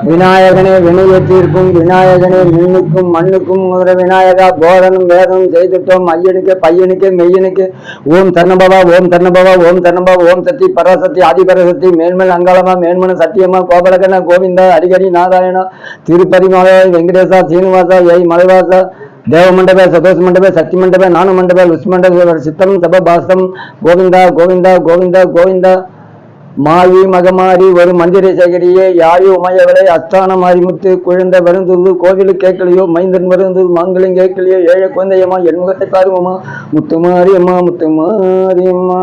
விநாயகனே வினையை தீர்க்கும் விநாயகனே மின்னுக்கும் மண்ணுக்கும் முதல விநாயகா போதனும் வேதனும் செய்துட்டோம் ஐயனுக்கு பையனுக்கு மெய்யனுக்கு ஓம் தர்ணபவா ஓம் தர்ணபவா ஓம் தர்ணபவா ஓம் சக்தி பராசக்தி ஆதிபரசக்தி மேன்மல் அங்காளமா மேன்மன சத்தியமா கோபலகன கோவிந்தா அடிகரி நாராயணா திருப்பதி மாதா வெங்கடேசா சீனிவாசா ஏய் மலைவாசா தேவ மண்டப சதோஷ மண்டப சக்தி மண்டப நானு மண்டப லுசி மண்டப சித்தம் தப பாசம் கோவிந்தா கோவிந்தா கோவிந்தா கோவிந்தா மாயி மகமாரி ஒரு மந்திர சேகரியே யாயு உமையவளை அஸ்தான மாரிமுத்து குழந்த வருந்தது கோவிலு கேட்கலையோ மைந்தன் வருந்தது மாங்கலும் கேட்கலையோ ஏழை குழந்தையம்மா என் முகத்தை பாருவம்மா முத்து மாரியம்மா முத்து மாரியம்மா.